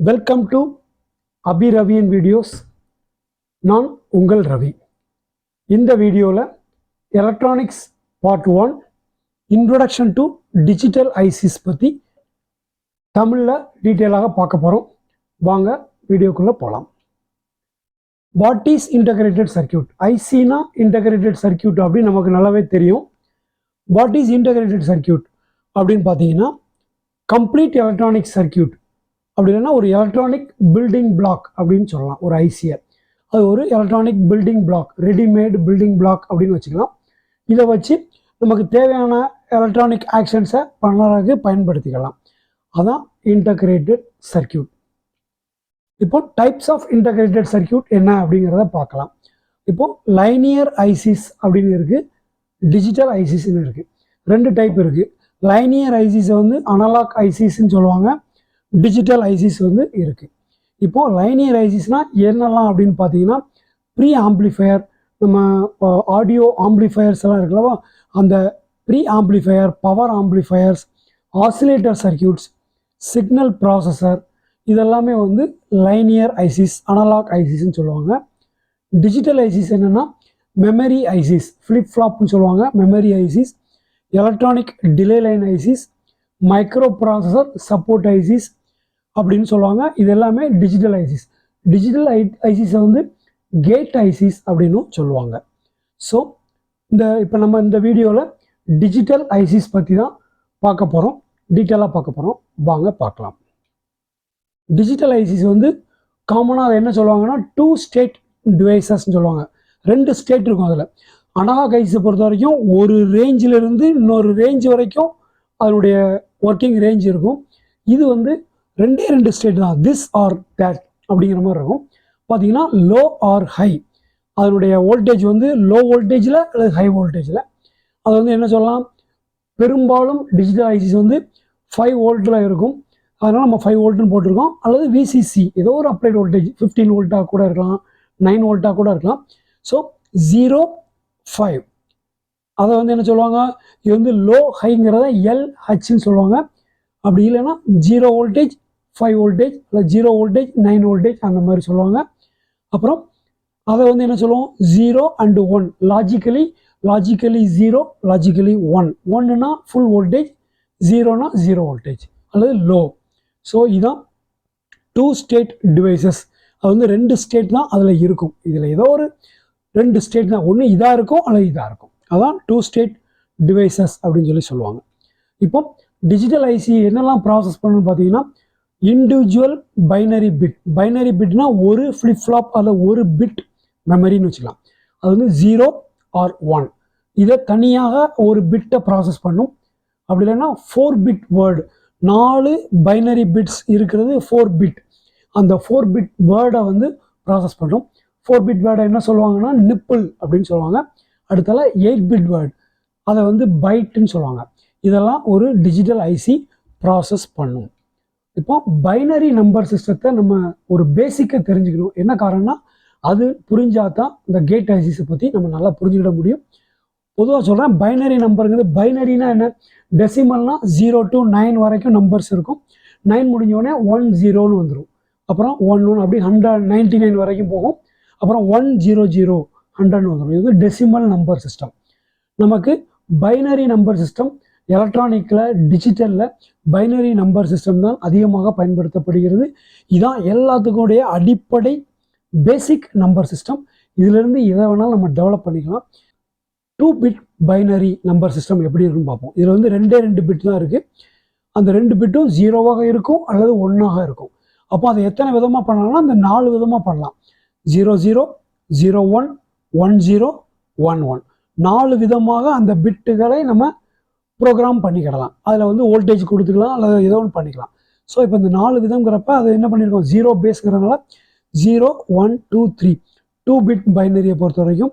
Welcome to Abhi ரவியின் videos. நான் உங்கள் ரவி. இந்த வீடியோவில் electronics part 1 introduction to digital ICs பற்றி தமிழில் டீட்டெயிலாக பார்க்க போகிறோம். வாங்க வீடியோக்குள்ளே போகலாம். What is integrated circuit? ஐசினா இன்டகிரேட்டட் சர்க்கியூட் அப்படின்னு நமக்கு நல்லாவே தெரியும். வாட் இஸ் இன்டகிரேட்டட் சர்க்கியூட் அப்படின்னு பார்த்தீங்கன்னா கம்ப்ளீட் எலக்ட்ரானிக் சர்க்கியூட், அப்படி இல்லைன்னா ஒரு எலக்ட்ரானிக் பில்டிங் பிளாக் அப்படின்னு சொல்லலாம். ஒரு ஐசியை அது ஒரு electronic building block, readymade building block அப்படின்னு வச்சுக்கலாம். இதை வச்சு நமக்கு தேவையான எலக்ட்ரானிக் ஆக்ஷன்ஸை பண்ணுறதுக்கு பயன்படுத்திக்கலாம். அதான் இன்டகிரேட்டட் சர்க்கியூட். இப்போ டைப்ஸ் ஆஃப் இன்டகிரேட்டட் சர்க்கியூட் என்ன அப்படிங்கிறத பார்க்கலாம். இப்போ லைனியர் ஐசிஸ் அப்படின்னு இருக்குது, டிஜிட்டல் ஐசிஸ்ன்னு இருக்குது. ரெண்டு டைப் இருக்குது. லைனியர் ஐசிஸை வந்து அனலாக் ஐசிஸ்ன்னு சொல்லுவாங்க, டிஜிட்டல் ஐசிஸ் வந்து இருக்குது. இப்போது லைனியர் ஐசிஸ்னால் என்னெல்லாம் அப்படின்னு பார்த்தீங்கன்னா ப்ரீ ஆம்ப்ளிஃபையர், நம்ம ஆடியோ ஆம்ப்ளிஃபையர்ஸ் எல்லாம் இருக்குல்லவா, அந்த pre amplifier, power amplifiers, oscillator circuits, signal processor, இதெல்லாமே வந்து லைனியர் ஐசிஸ், அனலாக் ஐசிஸ்ன்னு சொல்லுவாங்க. டிஜிட்டல் ஐசிஸ் என்னென்னா மெமரி ஐசிஸ், ஃப்ளிப் ஃப்ளாப்னு சொல்லுவாங்க, memory ICs, electronic delay line ICs, microprocessor support ICs அப்படின்னு சொல்லுவாங்க. இது எல்லாமே டிஜிட்டல் ஐசிஸ். டிஜிட்டல் ஐசிஸை வந்து கேட் ஐசிஸ் அப்படின்னு சொல்லுவாங்க. ஸோ இப்போ நம்ம இந்த வீடியோவில் டிஜிட்டல் ஐசிஸ் பற்றி தான் பார்க்க போகிறோம், டீட்டெயிலாக பார்க்க போகிறோம். வாங்க பார்க்கலாம். டிஜிட்டல் ஐசிஸ் வந்து காமனாக அதை என்ன சொல்லுவாங்கன்னா 2 ஸ்டேட் டிவைசஸ்ன்னு சொல்லுவாங்க. 2 ஸ்டேட் இருக்கும் அதில். அனலாக் ஐசிஸை பொறுத்த வரைக்கும் ஒரு ரேஞ்சிலிருந்து இன்னொரு ரேஞ்ச் வரைக்கும் அதனுடைய ஒர்க்கிங் ரேஞ்ச் இருக்கும். இது வந்து 2 ஸ்டேட் தான், திஸ் ஆர் தேட் அப்படிங்கிற மாதிரி இருக்கும். பார்த்தீங்கன்னா லோ ஆர் ஹை, அதனுடைய வோல்டேஜ் வந்து லோ வோல்டேஜில் அல்லது ஹை வோல்டேஜில். அது வந்து என்ன சொல்லலாம், பெரும்பாலும் டிஜிட்டல் ஐசிஸ் வந்து 5 வோல்ட்டில் இருக்கும். அதனால் நம்ம 5 வோல்ட்டுன்னு போட்டிருக்கோம். அல்லது விசிசி, ஏதோ ஒரு அப்ளைட் வோல்டேஜ் 15 வோல்ட்டாக கூட இருக்கலாம், 9 வோல்ட்டாக கூட இருக்கலாம். ஸோ 0, 5 அதை வந்து என்ன சொல்லுவாங்க, இது வந்து லோ ஹைங்கிறத எல்ஹெச்ன்னு சொல்லுவாங்க. அப்படி இல்லைன்னா 0 வோல்டேஜ் 5 வோல்டேஜ், இல்லை 0 வோல்டேஜ் 9 வோல்டேஜ் அந்த மாதிரி சொல்லுவாங்க. அப்புறம் அதை வந்து என்ன சொல்லுவோம், 0 and 1, லாஜிக்கலி 0, லாஜிக்கலி 1. 1னா ஃபுல் வோல்டேஜ், 0னா 0 வோல்டேஜ் அல்லது லோ. ஸோ இதுதான் 2 ஸ்டேட் டிவைசஸ். அது வந்து 2 ஸ்டேட் தான் அதில் இருக்கும். இதில் ஏதோ ஒரு 2 ஸ்டேட் தான், ஒன்று இதாக இருக்கும் அல்லது இதாக இருக்கும். அதான் 2 ஸ்டேட் டிவைசஸ் அப்படின்னு சொல்லுவாங்க. இப்போ டிஜிட்டல் ஐசி என்னெல்லாம் ப்ராசஸ் பண்ணணும்னு பார்த்தீங்கன்னா இண்டிவிஜுவல் பைனரி பிட். பைனரி பிட்னா ஒரு ஃப்ளிப் ஃப்ளாப் அல்லது ஒரு பிட் மெமரின்னு வச்சுக்கலாம். அது வந்து 0 or 1. இதை தனியாக ஒரு பிட்டை ப்ராசஸ் பண்ணும். அப்படி இல்லைன்னா 4 பிட் வேர்டு, 4 பைனரி பிட்ஸ் இருக்கிறது 4 பிட். அந்த 4 பிட் வேர்டை வந்து ப்ராசஸ் பண்ணும். 4 பிட் வேர்டை என்ன சொல்லுவாங்கன்னா நிப்பிள் அப்படின்னு சொல்லுவாங்க. அடுத்தால 8 பிட் வேர்டு, அதை வந்து பைட்டுன்னு சொல்லுவாங்க. இதெல்லாம் ஒரு டிஜிட்டல் ஐசி ப்ராசஸ் பண்ணும். இப்போ பைனரி நம்பர் சிஸ்டத்தை நம்ம ஒரு பேசிக்காக தெரிஞ்சுக்கணும். என்ன காரணம்னா அது புரிஞ்சாதான் இந்த கேட் ஐசிஸை பற்றி நம்ம நல்லா புரிஞ்சுக்கிட முடியும். பொதுவாக சொல்கிறேன், பைனரி நம்பருங்கிறது, பைனரினா என்ன, டெசிமல்னா 0 to 9 வரைக்கும் நம்பர்ஸ் இருக்கும். 9 முடிஞ்சோடனே 10ன்னு வந்துடும். அப்புறம் 11 அப்படி 199 வரைக்கும் போகும். அப்புறம் 100 100ன்னு வந்துடும். இது வந்து டெசிமல் நம்பர் சிஸ்டம். நமக்கு பைனரி நம்பர் சிஸ்டம் எலக்ட்ரானிக்கில், டிஜிட்டலில் பைனரி நம்பர் சிஸ்டம் தான் அதிகமாக பயன்படுத்தப்படுகிறது. இதுதான் எல்லாத்துக்குடைய அடிப்படை பேசிக் நம்பர் சிஸ்டம். இதிலிருந்து எதை வேணாலும் நம்ம டெவலப் பண்ணிக்கலாம். 2 பிட் பைனரி நம்பர் சிஸ்டம் எப்படி இருக்குன்னு பார்ப்போம். இதில் வந்து 2 பிட் தான் இருக்குது. அந்த 2 பிட்டும் 0வாக இருக்கும் அல்லது 1ஆக இருக்கும். அப்போ அதை எத்தனை விதமாக பண்ணலாம்னா அந்த 4 விதமாக பண்ணலாம். 00, 01, 10, 11, 4 விதமாக அந்த பிட்டுகளை நம்ம ப்ரோக்ராம் பண்ணிக்கிடலாம். அதில் வந்து வோல்டேஜ் கொடுத்துக்கலாம் அல்லது ஏதோ ஒன்று பண்ணிக்கலாம். ஸோ இப்போ இந்த 4 விதங்கிறப்ப அதை என்ன பண்ணியிருக்கோம், 0 பேஸ்ங்கிறதுனால 0, 1, 2, 3 2 பிட் பைனரியை பொறுத்த வரைக்கும்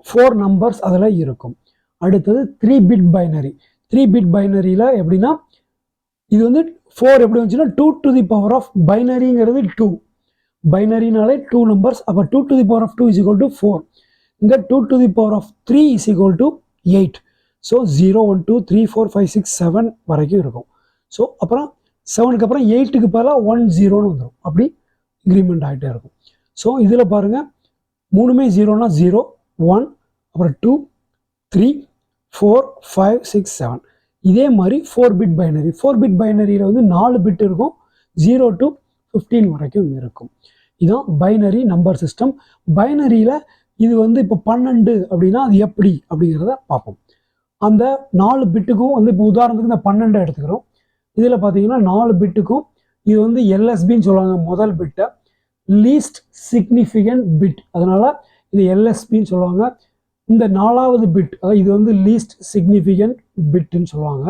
4 நம்பர்ஸ் அதில் இருக்கும். அடுத்தது 3 பிட் பைனரி. 3 பிட் பைனரியில் எப்படின்னா இது வந்து 4 எப்படி வந்துச்சுன்னா 2 to the power of பைனரிங்கிறது 2. பைனரினாலே 2 numbers. அப்போ 2 to the power of 2 is equal to 4. இங்கே 2 to the power of 3 is equal to 8. So 0, 1, 2, 3, 4, 5, 6, 7 வரைக்கும் இருக்கும். ஸோ அப்புறம் 7க்கு அப்புறம் 8க்கு பதிலாக 1 0ன்னு வந்துடும். அப்படி இன்க்ரிமெண்ட் ஆகிட்டே இருக்கும். ஸோ இதில் பாருங்கள் மூணுமே 0னா 0 1 அப்புறம் 2 3 4 5 6 7. இதே மாதிரி 4 பிட் பைனரி. 4 பிட் பைனரியில் வந்து 4 பிட் இருக்கும். 0 to 15 வரைக்கும் இருக்கும். இதுதான் பைனரி நம்பர் சிஸ்டம். பைனரியில் இது வந்து இப்போ 12 அப்படின்னா அது எப்படி அப்படிங்கிறத பார்ப்போம். அந்த 4 பிட்டுக்கும் வந்து இப்போ உதாரணத்துக்கு இந்த 12 எடுத்துக்கிறோம். இதில் பார்த்தீங்கன்னா 4 பிட்டுக்கும் இது வந்து எல்எஸ்பின்னு சொல்லுவாங்க. முதல் பிட்டை லீஸ்ட் சிக்னிஃபிகண்ட் பிட், அதனால் இது எல்எஸ்பின்னு சொல்லுவாங்க. இந்த 4வது பிட் இது வந்து லீஸ்ட் சிக்னிஃபிகண்ட் பிட்டுன்னு சொல்லுவாங்க.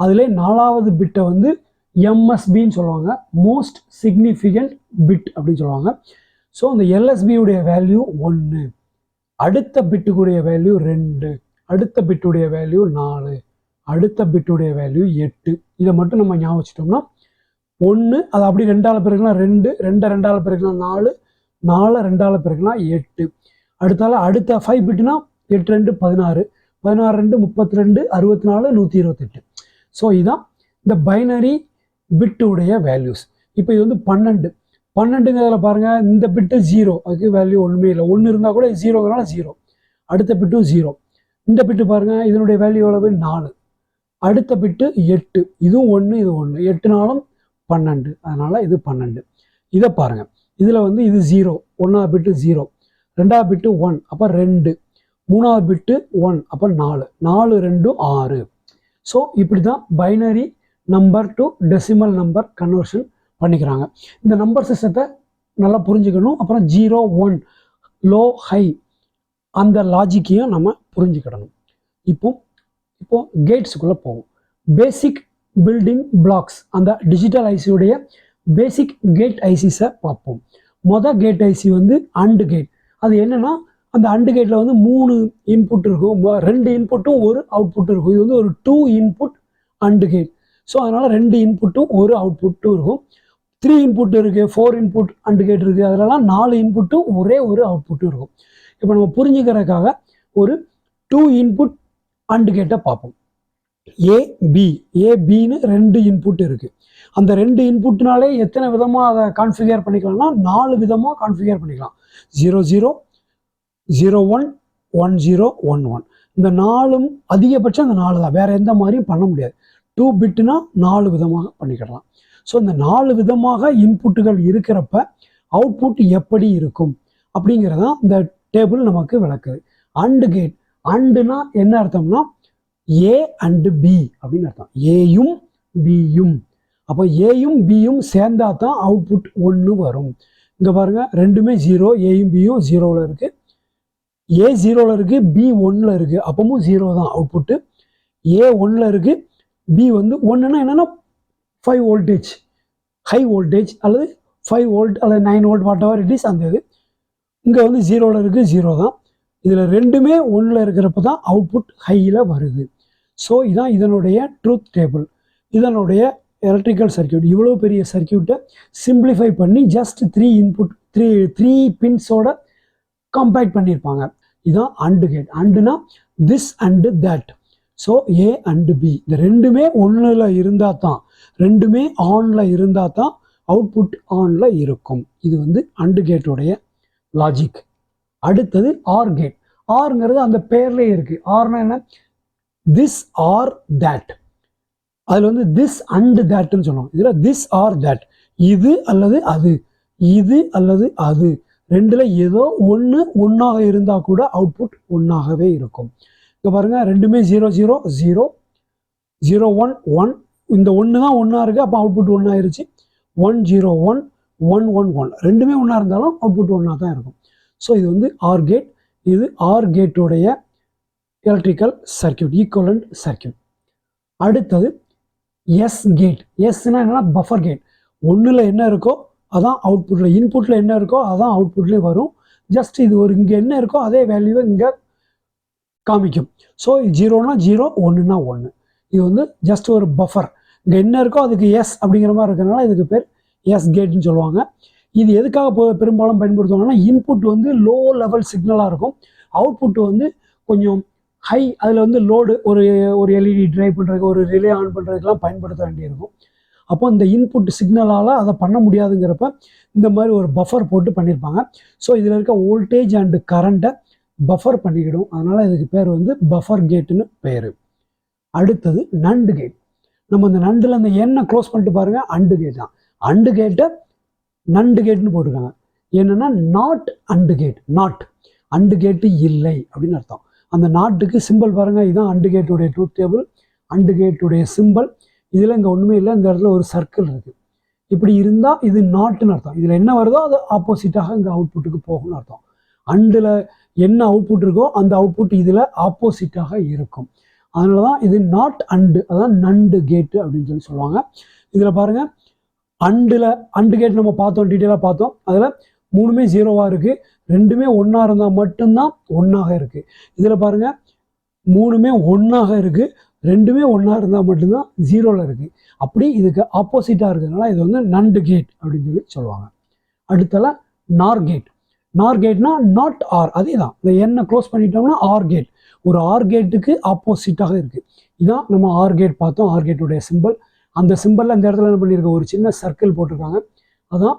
அதிலே 4வது பிட்டை வந்து எம்எஸ்பின்னு சொல்லுவாங்க, மோஸ்ட் சிக்னிஃபிகண்ட் பிட் அப்படின்னு சொல்லுவாங்க. ஸோ இந்த எல்எஸ்பியுடைய வேல்யூ 1, அடுத்த பிட்டுக்குடைய வேல்யூ 2, அடுத்த பிட்டுடைய வேல்யூ 4, அடுத்த பிட்டுடைய வேல்யூ 8. இதை மட்டும் நம்ம ஞாபகம் வச்சுட்டோம்னா 1 அது அப்படி 2ஆல் பெருக்கலாம் 2, 2 2ஆல் பெருக்கலாம் 4, 4 2ஆல் பெருக்கலாம் 8. அடுத்தால அடுத்த 5 பிட்னா 8 2 16, 16 2 32, 64 128. ஸோ இதுதான் இந்த பைனரி பிட்டுடைய வேல்யூஸ். இப்போ இது வந்து 12ங்கிறதுல பாருங்கள், இந்த பிட்டு 0, அதுக்கு வேல்யூ ஒன்றுமே இல்லை. 1 இருந்தால் கூட 0ங்கிறனால 0. அடுத்த பிட்டும் 0. இந்த பிட்டு பாருங்கள், இதனுடைய வேல்யூ எவ்வளவு 4. அடுத்த பிட்டு 8, இதுவும் 1 இது 1, 8 4 12, அதனால் இது 12. இதை பாருங்கள், இதில் வந்து இது 0, 1வது பிட்டு 0, 2வது பிட்டு 1 அப்போ 2, 3வது பிட்டு 1 அப்போ 4, 4 2 6. ஸோ இப்படி தான் binary number to decimal number conversion பண்ணிக்கிறாங்க. இந்த நம்பர் சிஸ்டத்தை நல்லா புரிஞ்சுக்கணும். அப்புறம் 0 1 லோ ஹை அந்த லாஜிக்கையும் நம்ம புரிஞ்சுக்கிடணும். இப்போ கேட்ஸுக்குள்ளே போவோம். பேசிக் பில்டிங் பிளாக்ஸ், அந்த டிஜிட்டல் ஐசியுடைய பேசிக் கேட் ஐசிஸை பார்ப்போம். மொதல் கேட் ஐசி வந்து அண்டு கேட். அது என்னன்னா, அந்த அண்டு கேட்டில் வந்து 3 இன்புட் இருக்கும், 2 இன்புட்டும் ஒரு அவுட்புட்டும் இருக்கும். இது வந்து ஒரு 2 இன்புட் அண்டு கேட். ஸோ அதனால் 2 இன்புட்டும் ஒரு அவுட்புட்டும் இருக்கும். 3 இன்புட் இருக்குது, 4 இன்புட் அண்டு கேட் இருக்குது, அதெல்லாம் 4 இன்புட்டும் ஒரே ஒரு அவுட்புட்டும் இருக்கும். இப்போ நம்ம புரிஞ்சுக்கிறதுக்காக ஒரு 2 இன்புட் அண்டு கேட்டை பார்ப்போம். ஏபின்னு 2 இன்புட் இருக்குது. அந்த 2 இன்புட்னாலே எத்தனை விதமாக அதை கான்ஃபிகர் பண்ணிக்கலாம்னா 4 விதமாக கான்ஃபிகர் பண்ணிக்கலாம். 0 0 0 1 1 0 1 1. இந்த 4ம் அதிகபட்சம் இந்த 4 தான், வேறு எந்த மாதிரியும் பண்ண முடியாது. 2 பிட்னா 4 விதமாக பண்ணிக்கலாம். ஸோ இந்த 4 விதமாக இன்புட்டுகள் இருக்கிறப்ப அவுட்புட் எப்படி இருக்கும் அப்படிங்கிறதான் இந்த டேபிள் நமக்கு விளக்குது. அண்டு கேட், அண்டுனா என்ன அர்த்தம்னா ஏ அண்டு பி அப்படின்னு அர்த்தம். ஏயும் பியும். அப்போ ஏயும் பியும் சேர்ந்தா தான் அவுட்புட் 1 வரும். இங்கே பாருங்க, ரெண்டுமே 0, ஏயும் பியும் 0ல் இருக்குது. ஏ 0ல் இருக்குது, பி 1ல் இருக்குது, அப்பவும் 0 தான் அவுட்புட்டு. ஏ 1ல் இருக்குது, பி வந்து 1ன்னா என்னென்னா 5 வோல்டேஜ், ஹை வோல்டேஜ் அல்லது 5 வோல்ட் அல்லது 9 volt what ever it is. அந்த இது இங்கே வந்து 0ல் இருக்குது, 0 தான். இதில் ரெண்டுமே 1ல் இருக்கிறப்ப தான் அவுட்புட் ஹையில் வருது. ஸோ இதான் இதனுடைய ட்ரூத் டேபிள், இதனுடைய எலக்ட்ரிக்கல் சர்க்கியூட். இவ்வளோ பெரிய சர்க்கியூட்டை சிம்பிளிஃபை பண்ணி ஜஸ்ட் 3 இன்புட் 3 பின்ஸோட கம்பேக்ட் பண்ணியிருப்பாங்க. இதுதான் அண்டு கேட். அண்டுனா this and that. So A and B இந்த ரெண்டுமே 1ல் இருந்தால் தான், ரெண்டுமே ஆனில் இருந்தால் தான் அவுட்புட் ஆனில் இருக்கும். இது வந்து அண்டு கேட்டோடைய லாஜிக். அடுத்தது ஆர் கேட். ஆர்ங்கிறது அந்த பேர்லேயே இருக்குது. ஆர்னா என்ன, திஸ் ஆர் தட். அதில் வந்து திஸ் அண்டு தட்னு சொல்லுவோம். இதில் திஸ் ஆர் தட், இது அல்லது அது, இது அல்லது அது, ரெண்டில் ஏதோ ஒன்றாக இருந்தால் கூட அவுட்புட் ஒன்றாகவே இருக்கும். இப்போ பாருங்கள், ரெண்டுமே 0 0 0 0 1 1. இந்த 1 தான் 1 இருக்குது, அப்போ அவுட்புட் 1 ஆயிருச்சு. 1 0 1 1 1 1, ரெண்டுமே 1 இருந்தாலும் அவுட்புட் 1 தான் இருக்கும். ஸோ இது வந்து ஆர் கேட். இது ஆர் கேட்டோடைய எலக்ட்ரிக்கல் சர்க்கியூட், ஈக்குவலண்ட் சர்க்கியூட். அடுத்தது எஸ் கேட். எஸ்னா என்னன்னா பஃபர் கேட். 1ல் என்ன இருக்கோ அதான் அவுட்புட்டில், இன்புட்டில் என்ன இருக்கோ அதான் அவுட்புட்லேயே வரும். ஜஸ்ட் இது ஒரு இங்கே என்ன இருக்கோ அதே வேல்யூவை இங்கே காமிக்கும். ஸோ 0னா 0, 1னா 1. இது வந்து ஜஸ்ட் ஒரு பஃபர். இங்கே என்ன இருக்கோ அதுக்கு எஸ் அப்படிங்கிற மாதிரி இருக்கிறதுனால இதுக்கு பேர் எஸ் கேட்னு சொல்லுவாங்க. இது எதுக்காக பெரும்பாலும் பயன்படுத்துவாங்கன்னா, இன்புட் வந்து லோ லெவல் சிக்னலாக இருக்கும், அவுட்புட் வந்து கொஞ்சம் ஹை, அதில் வந்து லோடு ஒரு எல்இடி ட்ரைவ் பண்ணுறதுக்கு, ஒரு ரிலே ஆன் பண்ணுறதுக்கெலாம் பயன்படுத்த வேண்டியிருக்கும். அப்போ இந்த இன்புட் சிக்னலால் அதை பண்ண முடியாதுங்கிறப்ப இந்த மாதிரி ஒரு பஃபர் போட்டு பண்ணியிருப்பாங்க. ஸோ இதில் இருக்க வோல்டேஜ் அண்டு கரண்ட்டை பஃபர் பண்ணிக்கிடும். அதனால் இதுக்கு பேர் வந்து பஃபர் கேட்டுன்னு பேர். அடுத்தது நண்டு கேட். நம்ம இந்த நண்டில் அந்த எண்ணை க்ளோஸ் பண்ணிட்டு பாருங்கள், அண்டு கேட் தான். அண்டு கேட்டை நண்டு கேட்டுன்னு போட்டிருக்காங்க. என்னென்னா not and gate, not and gate இல்லை அப்படின்னு அர்த்தம். அந்த நாட்டுக்கு சிம்பிள் பாருங்கள், இதுதான் அண்டு கேட்டுடைய ட்ரூத் டேபிள், அண்டு கேட்டுடைய சிம்பிள். இதில் இங்கே ஒன்றுமே இல்லை, இந்த இடத்துல ஒரு சர்க்கிள் இருக்குது. இப்படி இருந்தால் இது நாட்டுன்னு அர்த்தம். இதில் என்ன வருதோ அது ஆப்போசிட்டாக இங்கே அவுட்புட்டுக்கு போகும்னு அர்த்தம். அண்டில் என்ன அவுட்புட் இருக்கோ அந்த அவுட்புட் இதில் ஆப்போசிட்டாக இருக்கும். அதனால தான் இது நாட் அண்டு, அதான் நண்டு கேட்டு அப்படின்னு சொல்லி சொல்லுவாங்க. இதில் பாருங்கள், அண்டு கேட் நம்ம பார்த்தோம், டீட்டெயிலாக பார்த்தோம். அதில் 3மே 0வாக இருக்குது, 2மே 1ஆக இருந்தால் மட்டும்தான் 1ஆக இருக்குது. இதில் பாருங்கள் 3மே 1ஆக இருக்குது, 2மே 1ஆக இருந்தால் மட்டும்தான் 0ல் இருக்குது. அப்படி இதுக்கு ஆப்போசிட்டாக இருக்கிறதுனால இது வந்து நண்டு கேட் அப்படின்னு சொல்லி சொல்லுவாங்க. அடுத்தல நார் கேட். நார் கேட்னா நாட் ஆர், அதே தான். இந்த எண்ணை க்ளோஸ் பண்ணிட்டோம்னா ஆர் கேட், ஒரு ஆர் கேட்டுக்கு ஆப்போசிட்டாக இருக்குது. இதான் நம்ம ஆர் கேட் பார்த்தோம், ஆர் கேட்டுடைய சிம்பிள். அந்த சிம்பிளில் இந்த இடத்துல என்ன பண்ணியிருக்க, ஒரு சின்ன சர்க்கிள் போட்டிருக்காங்க, அதான்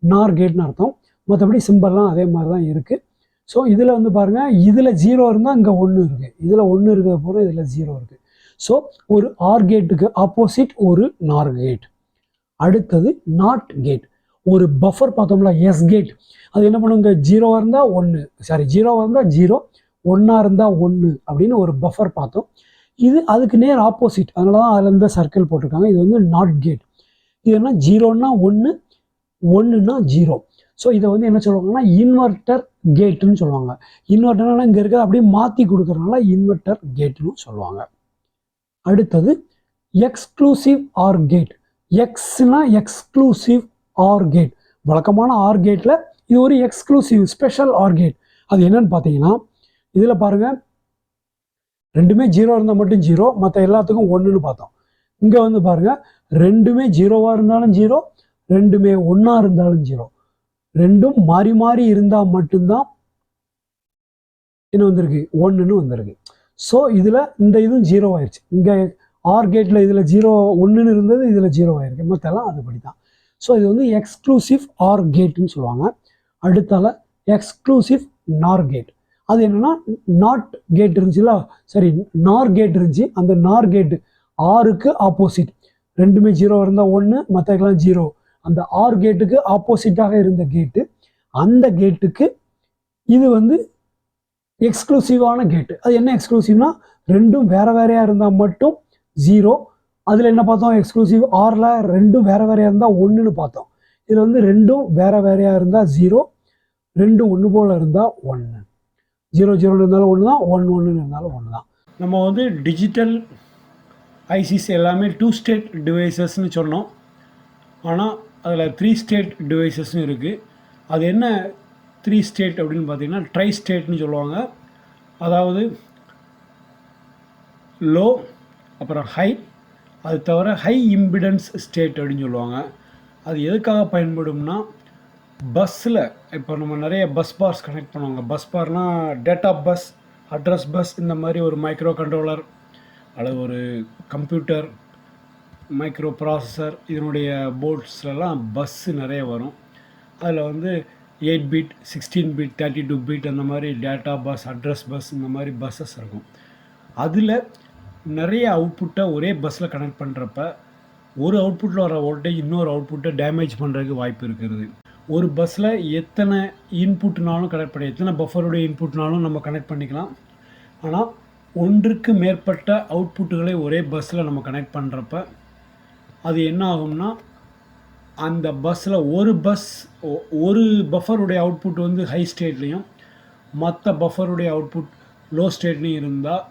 நார் கேட்னு அர்த்தம். மற்றபடி சிம்பிள்லாம் அதே மாதிரி தான் இருக்குது. ஸோ இதில் வந்து பாருங்கள், இதில் 0 இருந்தால் இங்கே 1 இருக்குது, இதில் 1 இருக்கிற போகிற இதில் 0 இருக்குது. ஸோ ஒரு ஆர் கேட்டுக்கு ஆப்போசிட் ஒரு நார் கேட். அடுத்தது நாட் கேட். ஒரு பஃபர் பார்த்தோம்ல, எஸ் கேட். அது என்ன பண்ணுங்க, 0 இருந்தால் 1, சாரி 0 இருந்தால் 0, 1 இருந்தால் 1 அப்படின்னு ஒரு பஃபர் பார்த்தோம். இது அதுக்கு நேர் ஆப்போசிட், அதனால தான் அதில் இந்த சர்க்கிள் போட்டிருக்காங்க. இது வந்து நாட் கேட். இது என்ன, 0னா 1, 1னா 0. ஸோ இதை வந்து என்ன சொல்லுவாங்கன்னா இன்வெர்டர் கேட்டுன்னு சொல்லுவாங்க. இன்வெர்டர்னா இங்கே இருக்கிறத அப்படியே மாற்றி கொடுக்குறதுனால இன்வெர்டர் கேட்டுன்னு சொல்லுவாங்க. அடுத்தது எக்ஸ்க்ளூசிவ் ஆர் கேட். எக்ஸ்னா எக்ஸ்க்ளூசிவ் ஆர் கேட். வழக்கமான ஆர் கேட்டில் இது ஒரு எக்ஸ்க்ளூசிவ் ஸ்பெஷல் ஆர் கேட். அது என்னன்னு பார்த்தீங்கன்னா, இதில் பாருங்கள் 2மே 0 இருந்தால் மட்டும் 0, மற்ற எல்லாத்துக்கும் 1ன்னு பார்த்தோம். இங்கே வந்து பாருங்கள் 2மே 0வாக இருந்தாலும் 0, 2மே 1ஆ இருந்தாலும் 0, 2ம் மாறி மாறி இருந்தால் மட்டும்தான் என்ன வந்திருக்கு, 1ன்னு வந்திருக்கு. ஸோ இதில் இந்த இதுவும் 0 ஆயிடுச்சு. இங்கே ஆர் கேட்டில் இதில் 0 1ன்னு இருந்தது, இதில் 0 ஆயிருக்கு. மற்றெல்லாம் அதுபடி தான். ஸோ இது வந்து எக்ஸ்க்ளூசிவ் ஆர் கேட்டுன்னு சொல்லுவாங்க. அடுத்தால எக்ஸ்க்ளூசிவ் நார் கேட். அது என்னென்னா, நாட் கேட் இருந்துச்சுல, சரி நார் கேட் இருந்துச்சு, அந்த நார் கேட்டு ஆருக்கு ஆப்போசிட். 2மே 0 இருந்தால் 1, மற்றக்கெல்லாம் 0. அந்த ஆர் கேட்டுக்கு ஆப்போசிட்டாக இருந்த கேட்டு, அந்த கேட்டுக்கு இது வந்து எக்ஸ்க்ளூசிவான கேட்டு. அது என்ன எக்ஸ்க்ளூசிவ்னா, 2ம் வேறு வேறையாக இருந்தால் மட்டும் 0. அதில் என்ன பார்த்தோம், எக்ஸ்க்ளூசிவ் ஆரில் 2ம் வேறு வேறையாக இருந்தால் 1ன்னு பார்த்தோம். இதில் வந்து 2ம் வேறு வேறையாக இருந்தால் 0, 2ம் 1 போல் இருந்தால் 1. 0 0 இருந்தாலும் 1 தான், 1 1 இருந்தாலும் 1 தான். நம்ம வந்து டிஜிட்டல் ஐசிஸ் எல்லாமே 2 ஸ்டேட் டிவைசஸ்ன்னு சொன்னோம். ஆனால் அதில் 3 ஸ்டேட் டிவைசஸ்ன்னு இருக்குது. அது என்ன 3 ஸ்டேட் அப்படின்னு பார்த்தீங்கன்னா, ட்ரை ஸ்டேட்னு சொல்லுவாங்க. அதாவது லோ, அப்புறம் ஹை, அது தவிர ஹை இம்பிடன்ஸ் ஸ்டேட் அப்படின்னு சொல்லுவாங்க. அது எதுக்காக பயன்படும்னா, பஸ்ஸில் இப்போ நம்ம நிறைய பஸ் பார்ஸ் கனெக்ட் பண்ணுவாங்க. பஸ் பார்னால் டேட்டா பஸ், அட்ரஸ் பஸ், இந்த மாதிரி ஒரு மைக்ரோ கண்ட்ரோலர் அல்லது ஒரு கம்ப்யூட்டர், மைக்ரோ ப்ராசஸர், இதனுடைய போர்ட்ஸ்லாம் பஸ்ஸு நிறைய வரும். அதில் வந்து 8 பிட், 16 பிட், 32 பிட் அந்த மாதிரி டேட்டா பஸ், அட்ரஸ் பஸ், இந்த மாதிரி பஸ்ஸஸ் இருக்கும். அதில் நிறைய அவுட்புட்டை ஒரே பஸ்ஸில் கனெக்ட் பண்ணுறப்ப ஒரு அவுட்புட்டில் வர வோல்டேஜ் இன்னொரு அவுட்புட்டை டேமேஜ் பண்ணுறதுக்கு வாய்ப்பு இருக்கிறது. ஒரு பஸ்ஸில் எத்தனை இன்புட்னாலும் கனெக்ட் பண்ணி, எத்தனை பஃபருடைய இன்புட்னாலும் நம்ம கனெக்ட் பண்ணிக்கலாம். ஆனால் ஒன்றுக்கு மேற்பட்ட அவுட்புட்டுகளை ஒரே பஸ்ஸில் நம்ம கனெக்ட் பண்ணுறப்ப அது என்ன ஆகும்னா, அந்த பஸ்ஸில் ஒரு பஃபருடைய அவுட்புட் வந்து ஹை ஸ்டேட்லேயும் மற்ற பஃபருடைய அவுட்புட் லோ ஸ்டேட்லேயும் இருந்தால்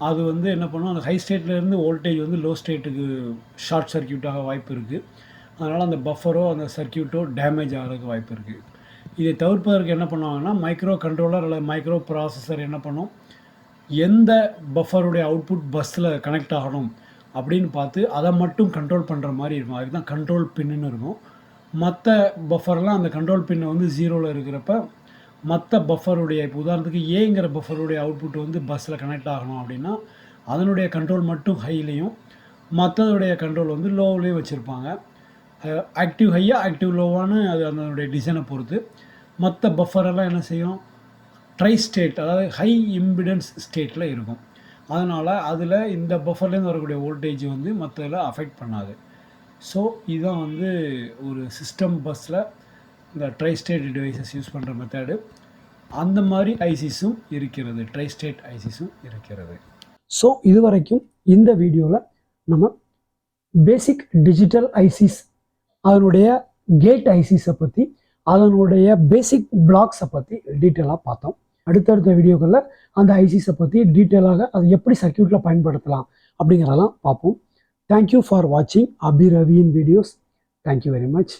அது வந்து என்ன பண்ணும், அந்த ஹை ஸ்டேட்லேருந்து வோல்டேஜ் வந்து லோ ஸ்டேட்டுக்கு ஷார்ட் சர்க்கியூட்டாக வாய்ப்பு இருக்குது. அதனால் அந்த பஃபரோ அந்த சர்க்கியூட்டோ டேமேஜ் ஆகிறதுக்கு வாய்ப்பு இருக்குது. இதை தவிர்ப்பதற்கு என்ன பண்ணுவாங்கன்னா, மைக்ரோ கண்ட்ரோலர் அல்லது மைக்ரோ ப்ராசஸர் என்ன பண்ணும், எந்த பஃபருடைய அவுட்புட் பஸ்ஸில் கனெக்ட் ஆகணும் அப்படின்னு பார்த்து அதை மட்டும் கண்ட்ரோல் பண்ணுற மாதிரி இருக்கும். அதுக்கு தான் கண்ட்ரோல் பின்னு இருக்கும். மற்ற பஃபர்லாம் அந்த கண்ட்ரோல் பின்னை வந்து 0ல் இருக்கிறப்ப மற்ற பஃபருடைய, இப்போ உதாரணத்துக்கு ஏங்கிற பஃபருடைய அவுட்புட் வந்து பஸ்ஸில் கனெக்ட் ஆகணும் அப்படின்னா அதனுடைய கண்ட்ரோல் மட்டும் ஹைலையும், மற்றதுடைய கண்ட்ரோல் வந்து லோவிலே வச்சுருப்பாங்க. ஆக்டிவ் ஹையா ஆக்டிவ் லோவான்னு அது அதனுடைய டிசைனை பொறுத்து. மற்ற பஃபரெல்லாம் என்ன செய்யும், ட்ரை ஸ்டேட், அதாவது ஹை இம்பிடன்ஸ் ஸ்டேட்டில் இருக்கும். அதனால் அதில் இந்த பஃபர்லேருந்து வரக்கூடிய வோல்டேஜ் வந்து மற்றதில் அஃபெக்ட் பண்ணாது. ஸோ இதுதான் வந்து ஒரு சிஸ்டம் பஸ்ஸில் இந்த ட்ரை ஸ்டேட் டிவைசஸ் யூஸ் பண்ணுற மெத்தடு. அந்த மாதிரி ஐசிஸும் இருக்கிறது, ட்ரை ஸ்டேட் ஐசிஸும் இருக்கிறது. ஸோ இதுவரைக்கும் இந்த வீடியோவில் நம்ம பேசிக் டிஜிட்டல் ஐசிஸ், அதனுடைய கேட் ஐசிஸை பற்றி, அதனுடைய பேசிக் பிளாக்ஸை பற்றி டீட்டெயிலாக பார்த்தோம். அடுத்தடுத்த வீடியோக்களில் அந்த ஐசிஸை பற்றி டீட்டெயிலாக அதை எப்படி சர்க்யூட்டில் பயன்படுத்தலாம் அப்படிங்கிறதெல்லாம் பார்ப்போம். தேங்க்யூ ஃபார் வாட்சிங் அபி ரவியின் வீடியோஸ். Thank you very much.